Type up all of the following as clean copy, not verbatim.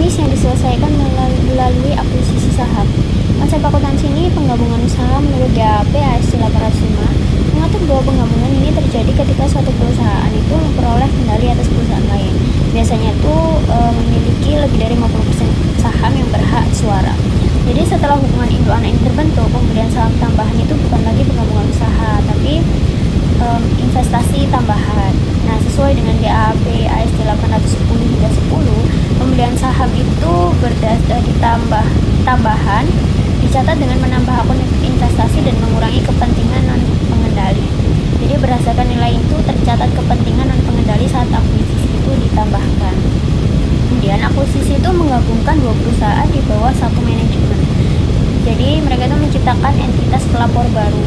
bisnis yang diselesaikan melalui akuisisi saham. Konsep akuntansi ini penggabungan usaha menurut GAAP AS 805 mengatur bahwa penggabungan ini terjadi ketika suatu perusahaan itu memperoleh kendali atas perusahaan lain. Biasanya itu memiliki lebih dari 50% saham yang berhak suara. Jadi setelah hubungan induk anak ini terbentuk, pemberian saham tambahan itu bukan lagi penggabungan usaha, tapi investasi tambahan. Nah, sesuai dengan GAAP AS 810 hingga 10, pembelian saham itu tambahan dicatat dengan menambah akun investasi dan mengurangi kepentingan non pengendali. Jadi berdasarkan nilai itu tercatat kepentingan non pengendali saat akuisisi itu ditambahkan. Kemudian akuisisi itu menggabungkan dua perusahaan di bawah satu manajemen. Jadi mereka itu menciptakan entitas pelapor baru.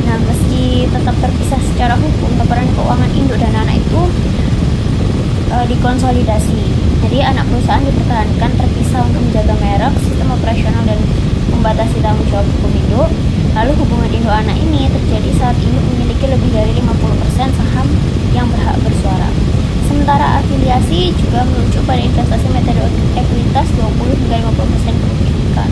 Nah, meski tetap terpisah secara hukum, laporan keuangan induk dan anak itu dikonsolidasi. Jadi anak perusahaan dipertahankan terpisah untuk menjaga merek, sistem operasional dan membatasi tanggung jawab hukum induk. Lalu hubungan induk anak ini terjadi saat induk memiliki lebih dari 50% saham yang berhak bersuara. Sementara afiliasi juga merujuk pada investasi metode ekuitas 20 hingga 50% kepemilikan.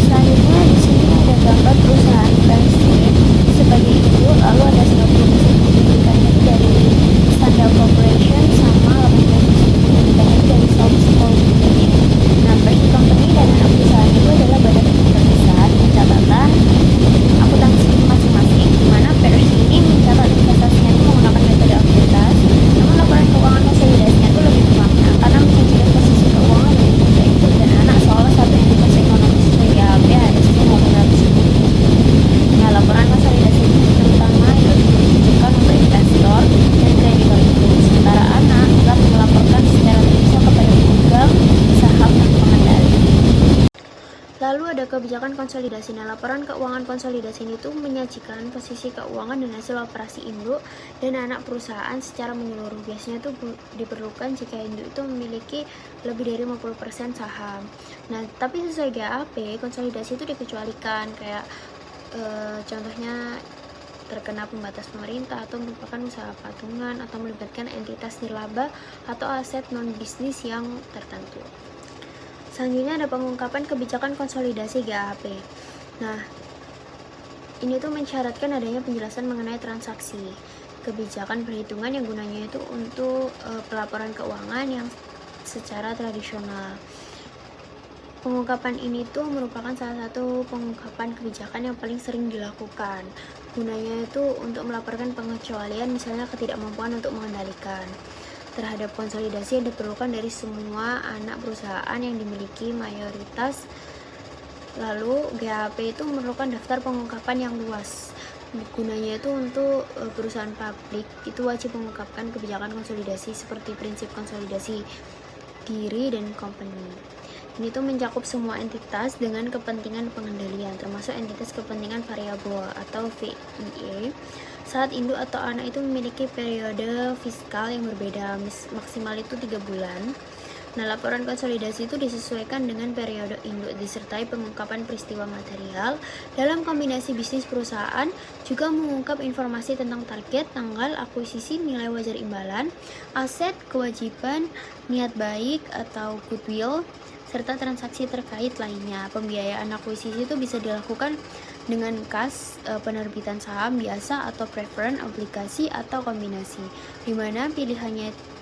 Selanjutnya di sini ada gambar perusahaan Bernstein sebagai induk, lalu ada 90% kepemilikannya dari Standard Corporation sama 80% kepemilikannya dari South Corporation. Nah, Berkey Company dan anak perusahaan itu adalah badan terpisah dengan catatan akuntansi masing-masing, di mana Bernstein ini mencatat investasinya itu menggunakan metode ekuitas, namun laporan keuangan konsolidasinya itu lebih bermakna karena menyajikan posisi keuangan dari tiga induk dan anak seolah satu entitas ekonomis sesuai GAAP AS 810. Nah, laporan konsolidasi ini terutama itu ditujukan untuk investor dan kreditor induk, sementara anak tetap melaporkan secara terpisah kepada pemegang saham dan pengendali. Lalu ada kebijakan konsolidasi. Nah, laporan keuangan konsolidasi ini tuh menyajikan posisi keuangan dan hasil operasi induk dan anak perusahaan secara menyeluruh. Biasanya itu diperlukan jika induk itu memiliki lebih dari 50% saham. Nah, tapi sesuai GAAP, konsolidasi itu dikecualikan, kayak contohnya terkena pembatas pemerintah atau merupakan usaha patungan atau melibatkan entitas nirlaba atau aset non-bisnis yang tertentu. Selanjutnya ada pengungkapan kebijakan konsolidasi GAAP. Nah, ini tuh mensyaratkan adanya penjelasan mengenai transaksi, kebijakan perhitungan yang gunanya itu untuk pelaporan keuangan yang secara tradisional. Pengungkapan ini tuh merupakan salah satu pengungkapan kebijakan yang paling sering dilakukan. Gunanya itu untuk melaporkan pengecualian, misalnya ketidakmampuan untuk mengendalikan terhadap konsolidasi yang diperlukan dari semua anak perusahaan yang dimiliki mayoritas. Lalu GAAP itu memerlukan daftar pengungkapan yang luas. Gunanya itu untuk perusahaan publik itu wajib mengungkapkan kebijakan konsolidasi seperti prinsip konsolidasi diri dan company. Ini tuh mencakup semua entitas dengan kepentingan pengendalian, termasuk entitas kepentingan variabel atau VIE. Saat induk atau anak itu memiliki periode fiskal yang berbeda, maksimal itu 3 bulan. Nah, laporan konsolidasi itu disesuaikan dengan periode induk disertai pengungkapan peristiwa material. Dalam kombinasi bisnis perusahaan juga mengungkap informasi tentang target, tanggal akuisisi, nilai wajar imbalan, aset, kewajiban, niat baik atau goodwill, serta transaksi terkait lainnya. Pembiayaan akuisisi itu bisa dilakukan dengan kas, penerbitan saham biasa atau preferred, obligasi atau kombinasi, di mana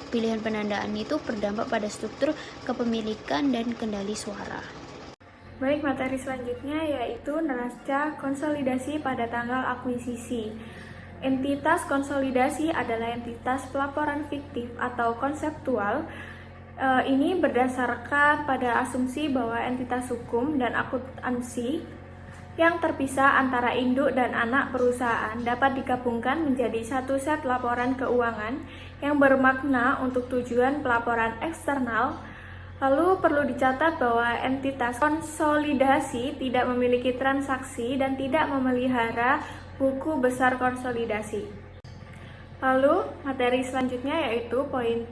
pilihan penandaan itu berdampak pada struktur kepemilikan dan kendali suara. Baik, materi selanjutnya yaitu neraca konsolidasi pada tanggal akuisisi. Entitas konsolidasi adalah entitas pelaporan fiktif atau konseptual. Ini berdasarkan pada asumsi bahwa entitas hukum dan akuntansi yang terpisah antara induk dan anak perusahaan dapat digabungkan menjadi satu set laporan keuangan yang bermakna untuk tujuan pelaporan eksternal. Lalu perlu dicatat bahwa entitas konsolidasi tidak memiliki transaksi dan tidak memelihara buku besar konsolidasi. Lalu materi selanjutnya yaitu poin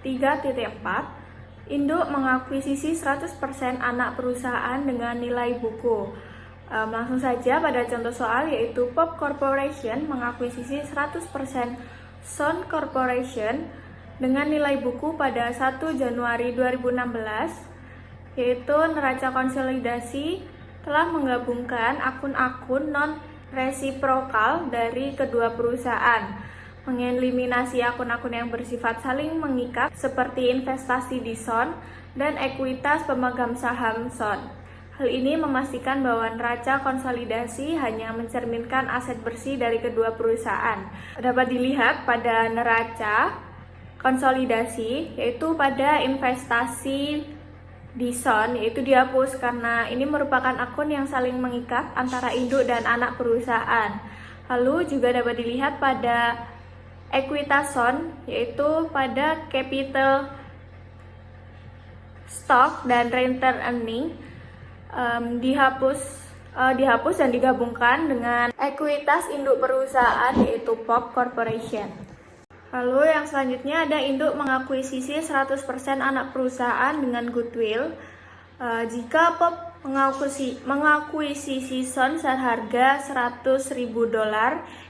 3.4, induk mengakuisisi 100% anak perusahaan dengan nilai buku. Langsung saja pada contoh soal yaitu Pop Corporation mengakuisisi 100% Sound Corporation dengan nilai buku pada 1 Januari 2016, yaitu neraca konsolidasi telah menggabungkan akun-akun non-resiprokal dari kedua perusahaan, mengeliminasi akun-akun yang bersifat saling mengikat seperti investasi di SON dan ekuitas pemegang saham SON. Hal ini memastikan bahwa neraca konsolidasi hanya mencerminkan aset bersih dari kedua perusahaan. Dapat dilihat pada neraca konsolidasi, yaitu pada investasi di SON, yaitu dihapus karena ini merupakan akun yang saling mengikat antara induk dan anak perusahaan. Lalu juga dapat dilihat pada ekuitas SON, yaitu pada capital stock dan return earning, dihapus dan digabungkan dengan ekuitas induk perusahaan, yaitu POP Corporation. Lalu yang selanjutnya ada induk mengakuisisi 100% anak perusahaan dengan goodwill. Jika POP mengakuisisi SON seharga $100.000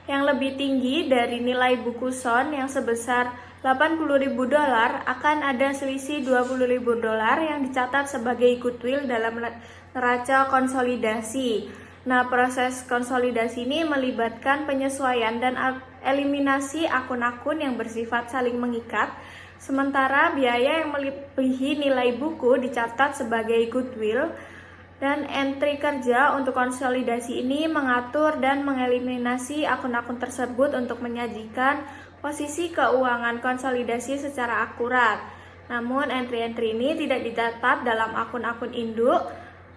yang lebih tinggi dari nilai buku SON yang sebesar $80.000, akan ada selisih $20.000 yang dicatat sebagai goodwill dalam neraca konsolidasi. Nah, proses konsolidasi ini melibatkan penyesuaian dan eliminasi akun-akun yang bersifat saling mengikat, sementara biaya yang melebihi nilai buku dicatat sebagai goodwill, dan entry kerja untuk konsolidasi ini mengatur dan mengeliminasi akun-akun tersebut untuk menyajikan posisi keuangan konsolidasi secara akurat. Namun, entry-entry ini tidak dicatat dalam akun-akun induk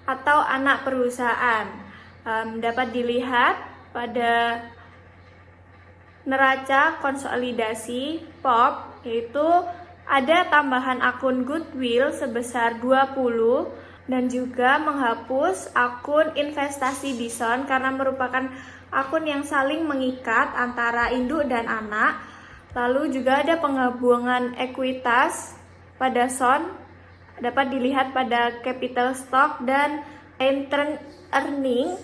atau anak perusahaan. Dapat dilihat pada neraca konsolidasi POP, yaitu ada tambahan akun goodwill sebesar 20 dan juga menghapus akun investasi di SON karena merupakan akun yang saling mengikat antara induk dan anak. Lalu juga ada penggabungan ekuitas pada SON, dapat dilihat pada capital stock dan return earning,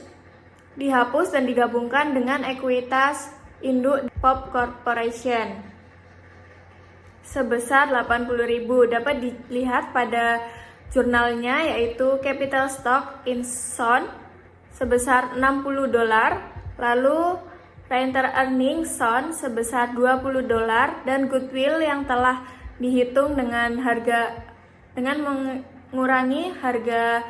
dihapus dan digabungkan dengan ekuitas induk POP Corporation sebesar $80.000. Dapat dilihat pada jurnalnya, yaitu capital stock in SON sebesar $60, lalu return earning SON sebesar $20, dan goodwill yang telah dihitung dengan mengurangi harga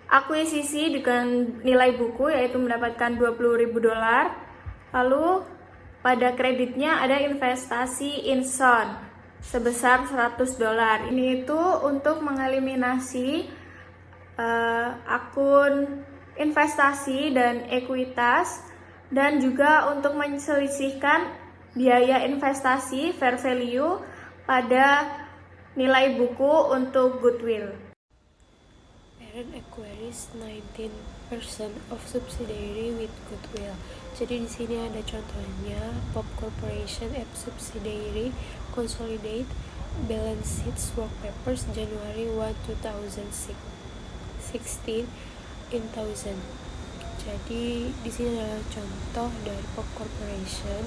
akuisisi dengan nilai buku, yaitu mendapatkan $20.000. Lalu pada kreditnya ada investasi in SON sebesar $100. Ini itu untuk mengeliminasi akun investasi dan ekuitas, dan juga untuk menselisihkan biaya investasi fair value pada nilai buku untuk goodwill. Parent acquires 19% of subsidiary with goodwill. Jadi di sini ada contohnya, POP Corporation F subsidiary consolidate balance sheets work papers January 1, 2016 in 1000. Jadi di sini adalah contoh dari POP Corporation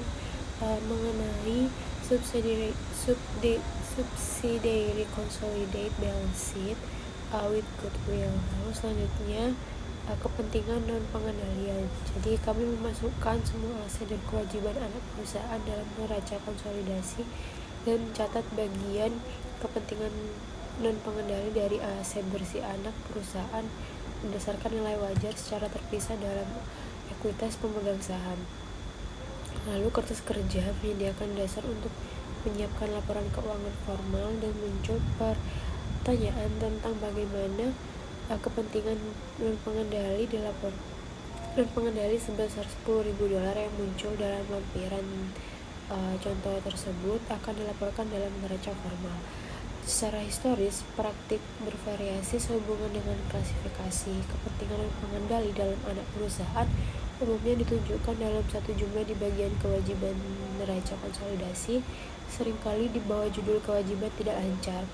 mengenai subsidiary consolidate balance sheet with goodwill. Lalu selanjutnya kepentingan non pengendalian. Jadi kami memasukkan semua aset dan kewajiban anak perusahaan dalam neraca konsolidasi dan mencatat bagian kepentingan non pengendali dari aset bersih anak perusahaan berdasarkan nilai wajar secara terpisah dalam ekuitas pemegang saham. Lalu kertas kerja menyediakan dasar untuk menyiapkan laporan keuangan formal, dan muncul pertanyaan tentang bagaimana kepentingan non pengendali dilapor. Non pengendali sebesar $10.000 yang muncul dalam lampiran contoh tersebut akan dilaporkan dalam neraca formal. Secara historis, praktik bervariasi sehubungan dengan klasifikasi kepentingan non pengendali dalam anak perusahaan umumnya ditunjukkan dalam satu jumlah di bagian kewajiban neraca konsolidasi, seringkali di bawah judul kewajiban tidak lancar.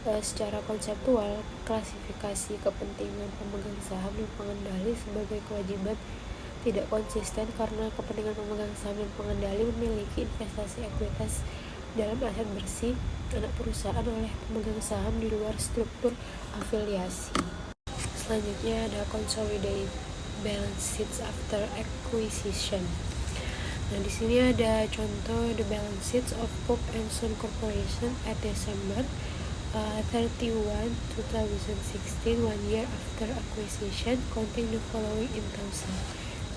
Secara konseptual, klasifikasi kepentingan pemegang saham dan pengendali sebagai kewajiban tidak konsisten karena kepentingan pemegang saham dan pengendali memiliki investasi ekuitas dalam aset bersih anak perusahaan oleh pemegang saham di luar struktur afiliasi. Selanjutnya ada consolidated balance sheets after acquisition. Nah, di sini ada contoh the balance sheets of Pope and Son Corporation at December 31, 2016, 1 year after acquisition, counting the following in thousand.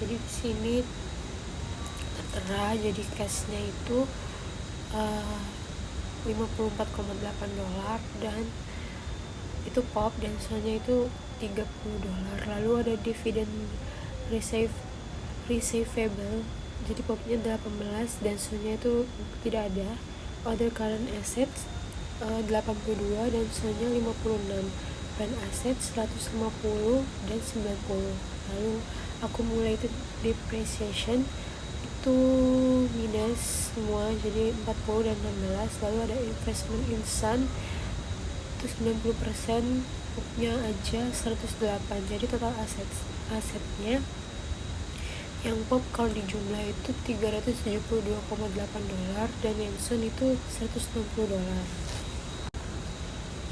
Jadi di sini tertera, jadi cashnya itu $54,8 dan itu Pop dan Sonnya itu $30. Lalu ada dividend receivable, jadi Popnya 18 dan Sonnya itu tidak ada. Other current assets 82 dan Sonnya 56, dan aset 150 dan 90. Lalu accumulated depreciation itu minus semua, jadi 40 dan 16. Lalu ada investment in Sun itu 90%, Popnya aja 108. Jadi total asetnya yang Pop kalau dijumlah itu $372,8 dan yang Sun itu $160.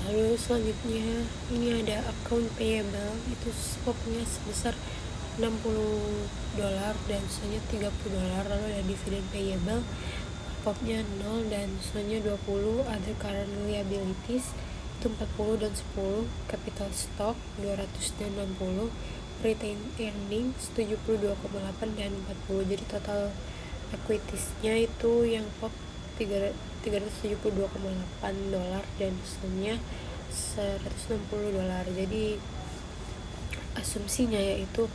Lalu selanjutnya ini ada account payable, itu Popnya sebesar $60 dan Sonnya $30. Lalu ada dividend payable, Popnya 0 dan Sonnya 20. Other current liabilities itu 40 dan 10. Capital stock 200 dan 60. Retained earnings 72,8 dan 40. Jadi total equitiesnya itu yang Pop $372,8 dan Sonnya $160. Jadi asumsinya yaitu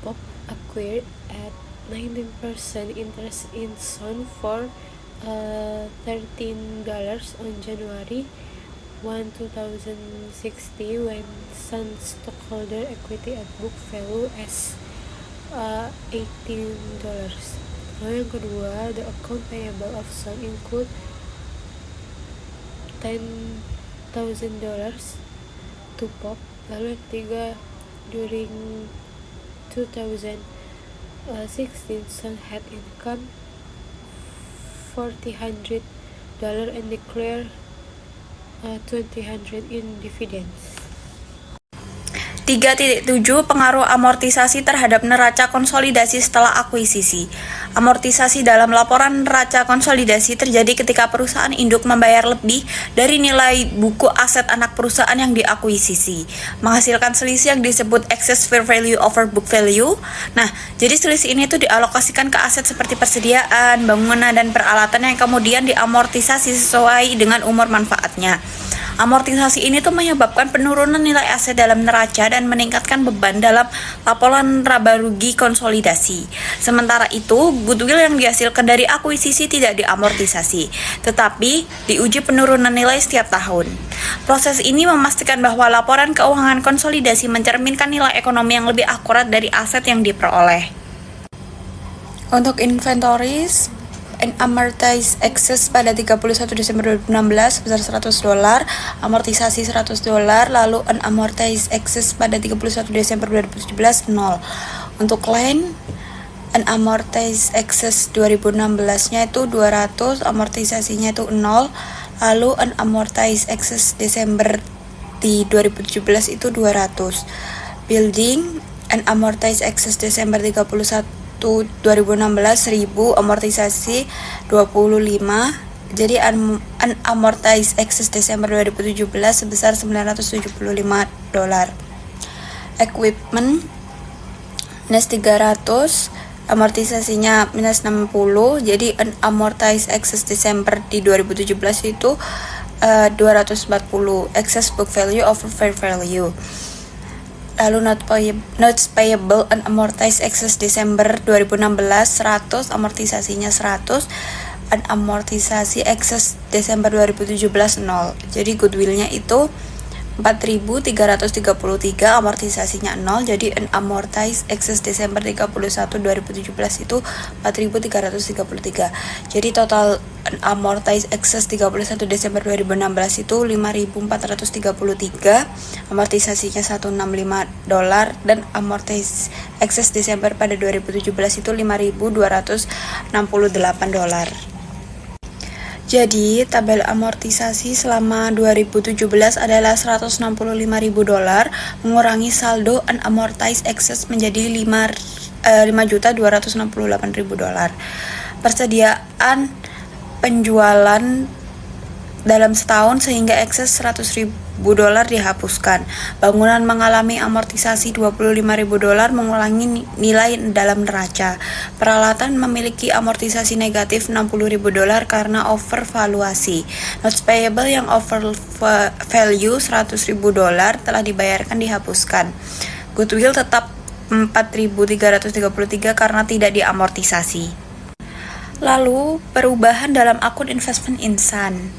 Pop acquired at 19% interest in Son for $13 on January 1, 2060 when Sun stockholder equity at book value as $18. Lalu yang kedua, the account payable of Sun include $10,000 to Pop. Lalu yang ketiga, during 2016 Sun had income $400 and declare $200 in dividends. 3.7 Pengaruh amortisasi terhadap neraca konsolidasi setelah akuisisi. Amortisasi dalam laporan neraca konsolidasi terjadi ketika perusahaan induk membayar lebih dari nilai buku aset anak perusahaan yang diakuisisi, menghasilkan selisih yang disebut excess fair value over book value. Nah, jadi selisih ini tuh dialokasikan ke aset seperti persediaan, bangunan, dan peralatan yang kemudian diamortisasi sesuai dengan umur manfaatnya. Amortisasi ini tuh menyebabkan penurunan nilai aset dalam neraca dan meningkatkan beban dalam laporan laba rugi konsolidasi. Sementara itu, goodwill yang dihasilkan dari akuisisi tidak diamortisasi, tetapi diuji penurunan nilai setiap tahun. Proses ini memastikan bahwa laporan keuangan konsolidasi mencerminkan nilai ekonomi yang lebih akurat dari aset yang diperoleh. Untuk inventories, amortized excess pada 31 Desember 2016 sebesar $100, amortisasi $100, lalu unamortized excess pada 31 Desember 2017 0. Untuk line, unamortized excess 2016-nya itu 200, amortisasinya itu 0, lalu unamortized excess Desember di 2017 itu 200. Building, unamortized excess Desember 31 2016 1000, amortisasi 25. Jadi unamortized excess Desember 2017 sebesar $975. Equipment minus 300, amortisasinya minus 60. Jadi unamortized excess Desember di 2017 itu 240, excess book value over fair value. Lalu notes payable unamortized excess Desember 2016 100, amortisasinya 100, unamortisasi excess Desember 2017 0. Jadi goodwillnya itu 4.333, amortisasinya 0. Jadi unamortized excess Desember 31 2017 itu 4.333. Jadi total unamortized excess 31 Desember 2016 itu 5.433, amortisasinya $165, dan amortized excess Desember pada 2017 itu $5.268. Jadi, tabel amortisasi selama 2017 adalah $165.000 mengurangi saldo unamortized excess menjadi $5.268.000. Persediaan penjualan dalam setahun sehingga ekses $100.000 dihapuskan. Bangunan mengalami amortisasi $25.000 mengurangi nilai dalam neraca. Peralatan memiliki amortisasi negatif $60.000 karena overvaluasi. Notes payable yang over value $100.000 telah dibayarkan dihapuskan. Goodwill tetap 4.333 karena tidak diamortisasi. Lalu, perubahan dalam akun investment Insan.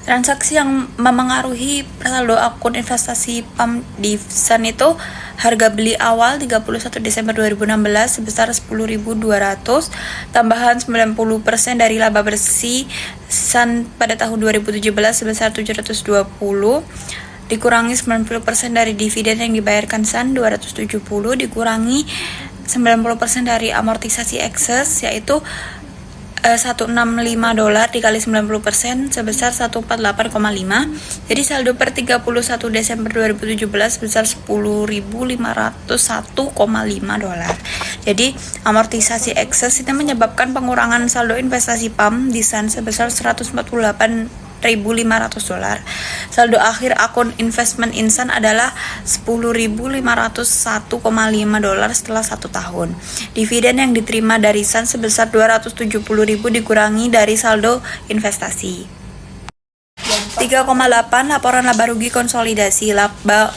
Transaksi yang memengaruhi saldo akun investasi PAM di Sun itu harga beli awal 31 Desember 2016 sebesar 10.200, tambahan 90% dari laba bersih Sun pada tahun 2017 sebesar 720, dikurangi 90% dari dividen yang dibayarkan Sun 270, dikurangi 90% dari amortisasi excess yaitu $165 dikali 90% sebesar 148,5. Jadi saldo per 31 Desember 2017 sebesar $10.501,5. Jadi amortisasi excess itu menyebabkan pengurangan saldo investasi PAM di Sun sebesar $148.500. Saldo akhir akun investment Insan adalah $10.501,5 setelah 1 tahun. Dividen yang diterima dari Sun sebesar $270.000 dikurangi dari saldo investasi. 3,8 Laporan laba rugi konsolidasi.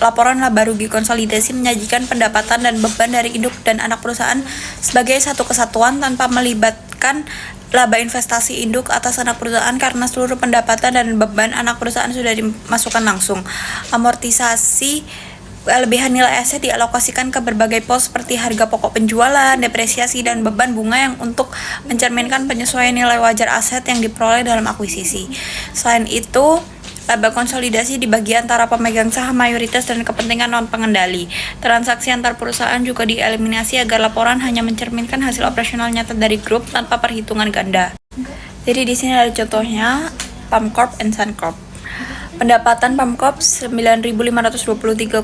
Laporan laba rugi konsolidasi menyajikan pendapatan dan beban dari induk dan anak perusahaan sebagai satu kesatuan tanpa melibatkan laba investasi induk atas anak perusahaan karena seluruh pendapatan dan beban anak perusahaan sudah dimasukkan langsung. Amortisasi lebihan nilai aset dialokasikan ke berbagai pos seperti harga pokok penjualan, depresiasi, dan beban bunga yang untuk mencerminkan penyesuaian nilai wajar aset yang diperoleh dalam akuisisi. Selain itu, laba konsolidasi dibagi antara pemegang saham mayoritas dan kepentingan non-pengendali. Transaksi antar perusahaan juga dieliminasi agar laporan hanya mencerminkan hasil operasional nyata dari grup tanpa perhitungan ganda. Jadi di sini ada contohnya PAM Corp and Sun Corp. Pendapatan PAM Corp 9.523,5,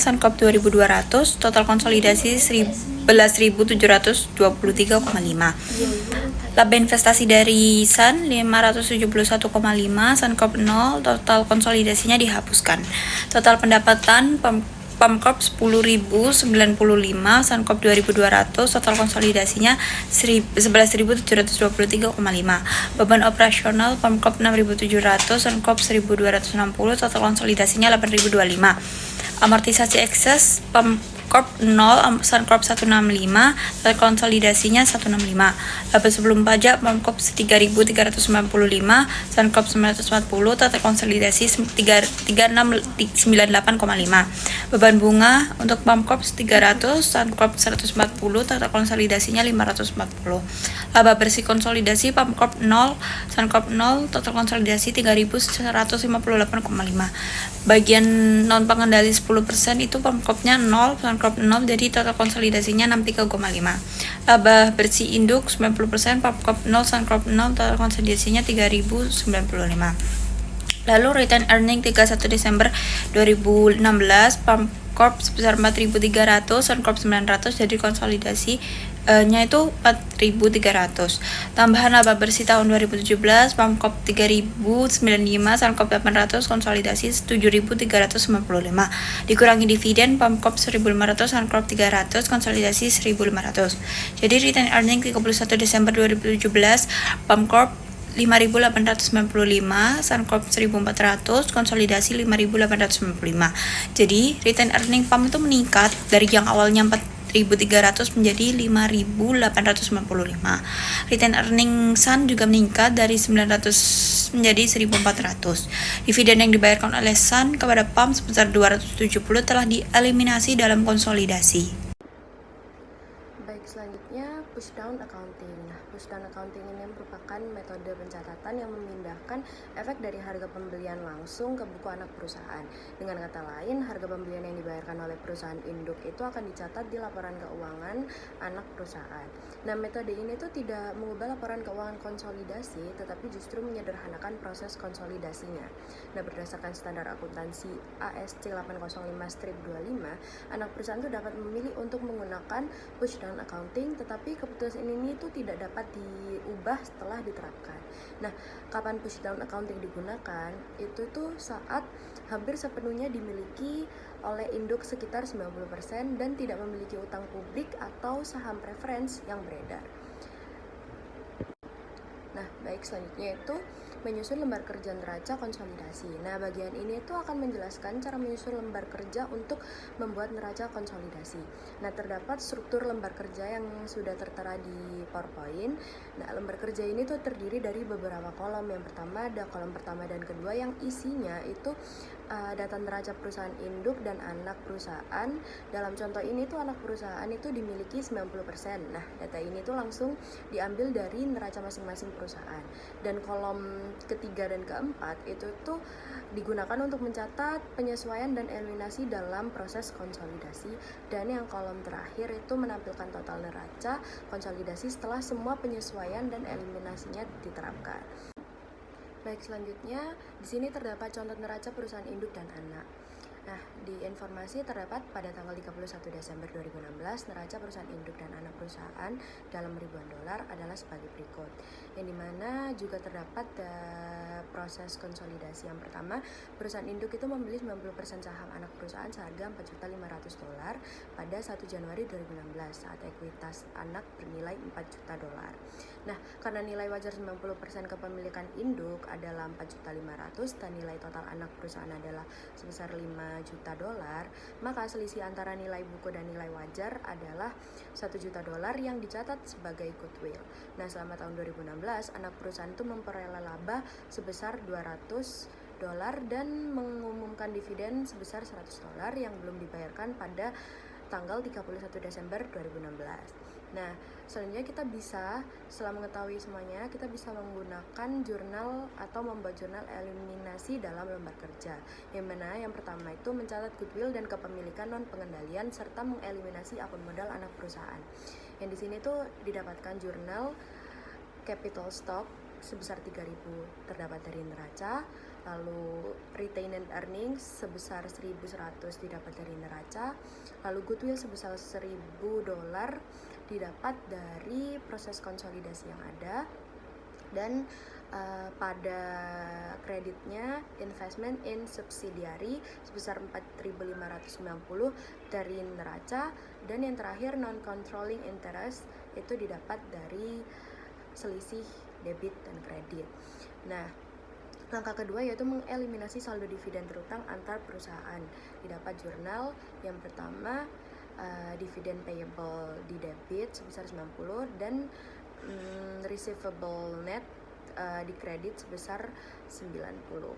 Sun Corp 2.200, total konsolidasi 11.723,5. Laba investasi dari Sun 571,5, Sun Corp 0, total konsolidasinya dihapuskan. Total pendapatan PAM Corp 10.095, Sun Corp 2.200, total konsolidasinya 11.723,5. Beban operasional PAM Corp 6.700, Sun Corp 1.260, total konsolidasinya 8.025. Amortisasi ekses PAM Corp 0, Sun Corp 165, total konsolidasinya 165. Laba sebelum pajak PAM Corp 3.395, Sun Corp 940, total konsolidasi 3.698,5. Beban bunga untuk PAM Corp 300, Sun Corp 140, total konsolidasinya 540. Laba bersih konsolidasi PAM Corp 0, Sun Corp 0, total konsolidasi 3.158,5. Bagian non pengendali 10% itu PAM Corp-nya 0, Sun Corp 0, jadi total konsolidasinya 63,5. Laba bersih induk 90%, PAM Corp 0, Sun Corp 0, total konsolidasinya 3.095. Lalu return earning 31 Desember 2016, PAM Corp sebesar 4.300, Sun Corp 900, jadi konsolidasinya itu 4.300. Tambahan laba bersih tahun 2017, PAM Corp 3.095, Sun Corp 800, konsolidasi 7.395. Dikurangi dividen, PAM Corp 1.500, Sun Corp 300, konsolidasi 1.500. Jadi return earning 31 Desember 2017, PAM Corp 5.895, Sun Corp 1.400, konsolidasi 5.895. Jadi return earning PAM itu meningkat dari yang awalnya 4.300 menjadi 5.895. Return earning Sun juga meningkat dari 900 menjadi 1.400. Dividen yang dibayarkan oleh Sun kepada PAM sebesar 270 telah dieliminasi dalam konsolidasi. Baik, Baik, selanjutnya pushdown accounting. Nah, pushdown accounting ini merupakan metode pencatatan yang memindahkan efek dari harga pembelian langsung ke buku anak perusahaan. Dengan kata lain, harga pembelian yang dibayarkan oleh perusahaan induk itu akan dicatat di laporan keuangan anak perusahaan. Nah, metode ini tuh tidak mengubah laporan keuangan konsolidasi, tetapi justru menyederhanakan proses konsolidasinya. Nah, berdasarkan standar akuntansi ASC 805-25, anak perusahaan itu dapat memilih untuk menggunakan pushdown accounting, tetapi keputusan ini itu tidak dapat diubah setelah diterapkan. Nah, kapan pushdown accounting digunakan? Itu tuh saat hampir sepenuhnya dimiliki oleh induk sekitar 90% dan tidak memiliki utang publik atau saham preference yang beredar. Nah, baik, selanjutnya itu menyusun lembar kerja neraca konsolidasi. Nah, bagian ini itu akan menjelaskan cara menyusun lembar kerja untuk membuat neraca konsolidasi. Nah, terdapat struktur lembar kerja yang sudah tertera di PowerPoint. Nah, lembar kerja ini tuh terdiri dari beberapa kolom. Yang pertama ada kolom pertama dan kedua yang isinya itu data neraca perusahaan induk dan anak perusahaan. Dalam contoh ini tuh anak perusahaan itu dimiliki 90%. Nah, data ini tuh langsung diambil dari neraca masing-masing perusahaan. Dan kolom ketiga dan keempat itu tuh digunakan untuk mencatat penyesuaian dan eliminasi dalam proses konsolidasi. Dan yang kolom terakhir itu menampilkan total neraca konsolidasi setelah semua penyesuaian dan eliminasinya diterapkan. Baik, selanjutnya di sini terdapat contoh neraca perusahaan induk dan anak. Nah, di informasi terdapat pada tanggal 31 Desember 2016, neraca perusahaan induk dan anak perusahaan dalam ribuan dolar adalah sebagai berikut. Yang dimana juga terdapat proses konsolidasi. Yang pertama, perusahaan induk itu membeli 90% saham anak perusahaan seharga $4.500 pada 1 Januari 2016 saat ekuitas anak bernilai $4 juta. Nah, karena nilai wajar 90% kepemilikan induk adalah $4.500.000 dan nilai total anak perusahaan adalah sebesar $5 juta, maka selisih antara nilai buku dan nilai wajar adalah $1 juta yang dicatat sebagai goodwill. Nah, selama tahun 2016, anak perusahaan itu memperoleh laba sebesar $200 dan mengumumkan dividen sebesar $100 yang belum dibayarkan pada tanggal 31 Desember 2016. Nah, selanjutnya kita bisa, setelah mengetahui semuanya, kita bisa menggunakan jurnal atau membuat jurnal eliminasi dalam lembar kerja. Yang mana yang pertama itu mencatat goodwill dan kepemilikan non pengendalian serta mengeliminasi akun modal anak perusahaan. Yang di sini tuh didapatkan jurnal capital stock sebesar 3.000 terdapat dari neraca, lalu retained earnings sebesar 1.100 didapat dari neraca, lalu goodwill sebesar $1.000 didapat dari proses konsolidasi yang ada, dan pada kreditnya investment in subsidiary sebesar 4.590 dari neraca, dan yang terakhir non controlling interest itu didapat dari selisih debit dan kredit. Nah, langkah kedua yaitu mengeliminasi saldo dividen terutang antar perusahaan. Didapat jurnal yang pertama dividen payable di debit sebesar 90 dan receivable net di kredit sebesar 90.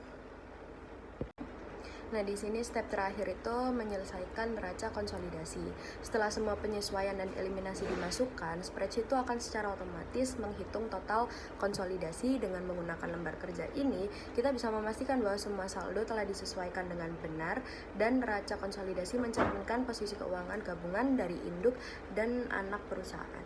Nah, di sini step terakhir itu menyelesaikan neraca konsolidasi. Setelah semua penyesuaian dan eliminasi dimasukkan, spreadsheet itu akan secara otomatis menghitung total konsolidasi. Dengan menggunakan lembar kerja ini, kita bisa memastikan bahwa semua saldo telah disesuaikan dengan benar dan neraca konsolidasi mencerminkan posisi keuangan gabungan dari induk dan anak perusahaan.